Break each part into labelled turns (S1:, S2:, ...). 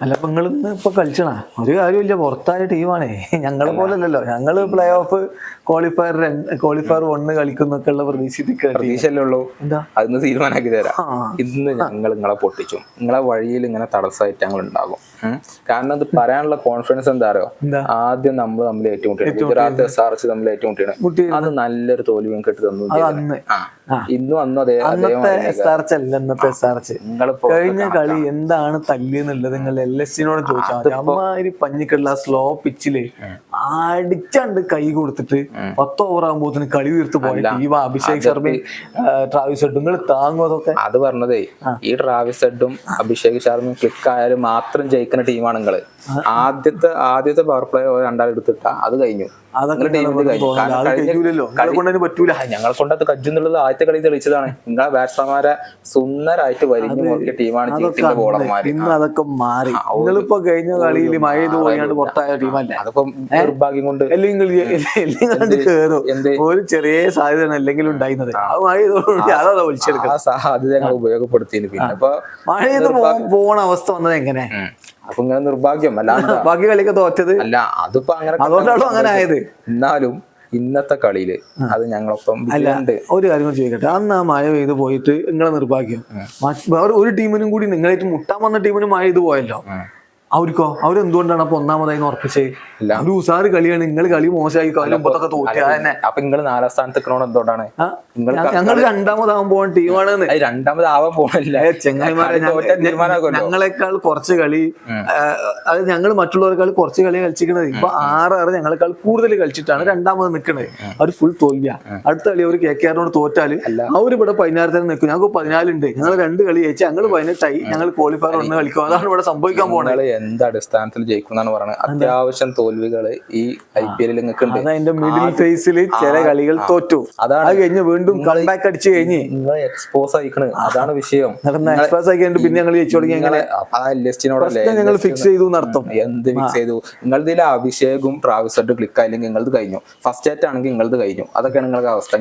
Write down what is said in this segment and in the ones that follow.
S1: അല്ല അപ്പൊ നിങ്ങൾ ഇന്ന് ഇപ്പൊ കളിച്ചണ ഒരു കാര്യമില്ല, പുറത്തായ ടീമാണേ. ഞങ്ങളെ പോലെ അല്ലല്ലോ, ഞങ്ങള് പ്ലേ ഓഫ് ക്വാളിഫയർ 1 കളിക്കുന്നൊക്കെ ഉള്ള
S2: പ്രതീക്ഷയല്ലേ ഉള്ളൂ.
S1: എന്താ
S2: അതൊന്ന് തീരുമാനാക്കി തരാം. ഇന്ന് ഞങ്ങൾ നിങ്ങളെ പൊട്ടിച്ചും നിങ്ങളെ വഴിയിൽ ഇങ്ങനെ തടസ്സമായിട്ട് ഞങ്ങൾ ഉണ്ടാകും. കാരണം അത് പറയാനുള്ള കോൺഫിഡൻസ് എന്താ അറിയോ, ആദ്യം നമ്മൾ തമ്മിൽ ഏറ്റുമുട്ടിയാണ്, ഗുജറാത്ത് SRH തമ്മിൽ ഏറ്റുമുട്ടിയാണ്. അത് നല്ലൊരു തോൽവി കിട്ടി തന്നു. ഇന്നും അന്നും
S1: കഴിഞ്ഞ കളി എന്താണ് തല്ലിയെന്നുള്ളത് നിങ്ങൾ LSG-നോട് ചോദിച്ചാൽ മതി. അമ്മാതിരി പഞ്ഞിക്കുള്ള സ്ലോ പിച്ചില് അടിച്ചാണ്ട് കൈ കൊടുത്തിട്ട് 10 ഓവർ ആകുമ്പോത്തിന് കളി തീർത്ത് പോയ ടീം അഭിഷേക് ശർമ്മയും ട്രാവിസ് ഹെഡും. നിങ്ങൾ താങ്ങും അതൊക്കെ?
S2: അത് പറഞ്ഞതേ, ഈ ട്രാവിസ് ഹെഡും അഭിഷേക് ശർമ്മയും ക്ലിക്ക് ആയാലും മാത്രം ജയിക്കുന്ന ടീമാണ് നിങ്ങള്. ആദ്യത്തെ പവർ പ്ലേ 2 എടുത്തിട്ടാ അത് കഴിഞ്ഞു. ഞങ്ങളെ കൊണ്ട് അത് കജ്ജെന്നുള്ളത് ആദ്യത്തെ കളി തെളിയിച്ചതാണ്. നിങ്ങളെ ബാറ്റ്സ്മാൻമാരെ സുന്ദരായിട്ട് വരിഞ്ഞു നോക്കിയ ടീമാണ് ജീപ്പിന്റെ ബോളർമാര്.
S1: ഇന്ന് അതൊക്കെ മാറി. നിങ്ങളിപ്പോ കഴിഞ്ഞ കളിയിൽ മഴ പോയാണ്ട് പുറത്തായ ടീമല്ലേ?
S2: അതിപ്പം നിർഭാഗ്യം കൊണ്ട്
S1: ഒരു ചെറിയ സാധ്യത അല്ലെങ്കിലും ഉണ്ടായിരുന്നത്
S2: ആ സാധ്യത ഞങ്ങൾ ഉപയോഗപ്പെടുത്തിന്. പിന്നെ ഇപ്പൊ
S1: മഴ പോണ അവസ്ഥ വന്നത് എങ്ങനെ?
S2: അപ്പൊ ഇങ്ങനെ നിർഭാഗ്യം അല്ലാണ്ട്
S1: ബാക്കി കളിയൊക്കെ തോറ്റത്
S2: അല്ല, അതിപ്പോ അങ്ങനെ
S1: അതുകൊണ്ടാണോ അങ്ങനെ ആയത്?
S2: എന്നാലും ഇന്നത്തെ കളിയില് അത് ഞങ്ങളൊപ്പം
S1: ഒരു കാര്യം ചോദിക്കട്ടെ, അന്ന് ആ മഴ പെയ്ത് പോയിട്ട് നിങ്ങളെ നിർഭാഗ്യം വേറെ ഒരു ടീമിനും കൂടി നിങ്ങളായിട്ട് മുട്ടാൻ വന്ന ടീമിനും മഴ ചെയ്ത് പോയല്ലോ. അവർക്കോ അവരെന്തുകൊണ്ടാണ് അപ്പൊ ഒന്നാമതായി ഉറപ്പിച്ചേ? ഒരു ഉസാറ് കളിയാണ്, നിങ്ങൾ കളി മോശമായി കാലൊക്കെ തോറ്റിയ തന്നെ.
S2: അപ്പൊ നിങ്ങൾ 4ാം സ്ഥാനത്ത് നിൽക്കണോണ്ട് എന്തുകൊണ്ടാണ്?
S1: ഞങ്ങൾ രണ്ടാമതാവാൻ പോകുന്ന ടീമാണ്.
S2: രണ്ടാമതാവാൻ പോകണില്ല
S1: ചെങ്ങായിമാരെ, ഞങ്ങളെക്കാൾ കുറച്ച് കളി, അത് ഞങ്ങൾ മറ്റുള്ളവരെക്കാൾ കുറച്ച് കളി കളിച്ചിരിക്കണത്. ഇപ്പൊ 6 ഞങ്ങളെക്കാൾ കൂടുതൽ കളിച്ചിട്ടാണ് രണ്ടാമത് നിൽക്കണത്. അവർ ഫുൾ തോൽവിയാ. അടുത്ത കളി അവർ KKR-നോട് തോറ്റാല് അവരിവിടെ 16 തന്നെ നിൽക്കും. ഞങ്ങൾക്ക് 14 ഉണ്ട്. ഞങ്ങൾ 2 കളി ജയിച്ചാൽ ഞങ്ങൾ 18 ഞങ്ങൾ ക്വാളിഫയർ 1 കളിക്കും. അതാണ് ഇവിടെ സംഭവിക്കാൻ പോകുന്നത്.
S2: എന്ത് അടിസ്ഥാനത്തിൽ ജയിക്കുന്നാണ് പറയുന്നത്? അത്യാവശ്യം തോൽവികള് ഈ IPL നിങ്ങൾക്കുണ്ട്.
S1: അതിന്റെ മിഡിൽ ഫേസിൽ ചില കളികൾ തോറ്റു, അതാണ് കഴിഞ്ഞ് വീണ്ടും കംബാക്ക് അടിച്ചു കഴിഞ്ഞ്
S2: നിങ്ങൾ എക്സ്പോസ് ആയിക്കണ്. അതാണ് വിഷയം.
S1: എക്സ്പോസ് ആയി പിന്നെ ഞങ്ങൾ ജയിച്ചു തുടങ്ങി. ഞങ്ങൾ ഫിക്സ് ചെയ്തു നടത്തും.
S2: എന്ത് ഫിക്സ് ചെയ്തു? നിങ്ങളുടെ അഭിഷേകും ട്രാവിസ് ഹെഡും ക്ലിക്ക് ആയില്ലെങ്കിൽ നിങ്ങളത് കഴിഞ്ഞു. ഫസ്റ്റ് സെറ്റ് ആണെങ്കിൽ നിങ്ങളത് കഴിഞ്ഞു. അതൊക്കെയാണ് നിങ്ങളുടെ അവസ്ഥ.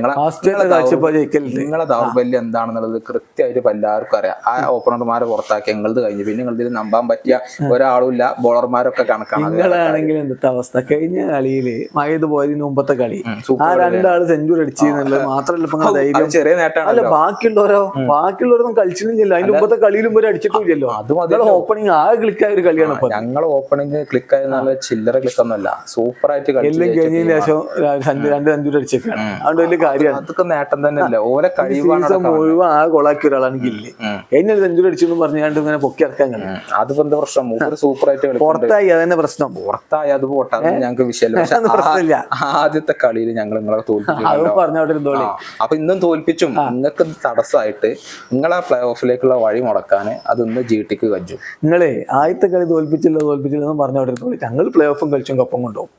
S2: നിങ്ങളെ ദൗർബല്യം എന്താണെന്നുള്ളത് കൃത്യമായിട്ട് എല്ലാവർക്കും അറിയാം. ആ ഓപ്പണർമാരെ പുറത്താക്കി നിങ്ങളത് കഴിഞ്ഞു. പിന്നെ നിങ്ങളുടെ നമ്പാൻ പറ്റിയ ഒരാളുമില്ല. ബോളർമാരൊക്കെ കണക്കാണ്.
S1: നിങ്ങളാണെങ്കിൽ എന്തൊക്കെ അവസ്ഥ? കഴിഞ്ഞ കളിയില് മഴയത് പോയതിന് മുമ്പത്തെ കളി ആ 2 ആള് സെഞ്ചുറി അടിച്ചെന്നുള്ളത് മാത്രമല്ല ഇപ്പൊ ധൈര്യം.
S2: ചെറിയ നേട്ടമാണ്.
S1: അല്ല, ബാക്കിയുള്ളവരൊന്നും കളിച്ചിട്ടില്ല. അതിന്റെ മുമ്പത്തെ കളിയിലും ഒരു അടിച്ചിട്ടില്ലല്ലോ. അത് ഓപ്പണിംഗ് ആ ക്ലിക്കായ ഒരു കളിയാണ്.
S2: ഞങ്ങൾ ഓപ്പണിംഗ് ക്ലിക്ക് ആയിരുന്ന ചില്ലറ ക്ലിക്ക് ഒന്നുമല്ല, സൂപ്പർ ആയിട്ട്
S1: എല്ലാം കഴിഞ്ഞതിന് ശേഷം 2 സെഞ്ചുറി അടിച്ചേക്കാണ്. അതുകൊണ്ട് വലിയ കാര്യമാണ്.
S2: അതൊക്കെ നേട്ടം തന്നെയല്ലേ. ഓരോ കഴിവാണ്
S1: മുഴുവൻ ആ കൊളാക്കിയ ഒരാളാണ് ഗില്ലി. കഴിഞ്ഞ സെഞ്ചുറി അടിച്ചെന്ന് പറഞ്ഞാണ്ട് ഇങ്ങനെ പൊക്കി ഇറക്കാൻ കഴിയും.
S2: അതിപ്പോ എന്താ പ്രശ്നം? സൂപ്പർ ആയിട്ട്
S1: പുറത്തായി, അതന്നെ പ്രശ്നം.
S2: പുറത്തായി അത് പോട്ടെ, ഞങ്ങൾക്ക് വിഷയമല്ല. ആദ്യത്തെ കളിയിൽ ഞങ്ങൾ നിങ്ങളെ തോൽപ്പിച്ചു. അപ്പൊ ഇന്നും തോൽപ്പിച്ചും നിങ്ങൾക്ക് തടസ്സമായിട്ട് നിങ്ങളെ പ്ലേ ഓഫിലേക്കുള്ള വഴി മുടക്കാന് അതൊന്ന് GTക്ക് കജ്ജു.
S1: നിങ്ങളെ ആദ്യത്തെ കളി തോൽപ്പിച്ചില്ല എന്ന് പറഞ്ഞവിടെ ഞങ്ങൾ പ്ലേ ഓഫും കളിച്ചും കപ്പം കൊണ്ടുപോകും.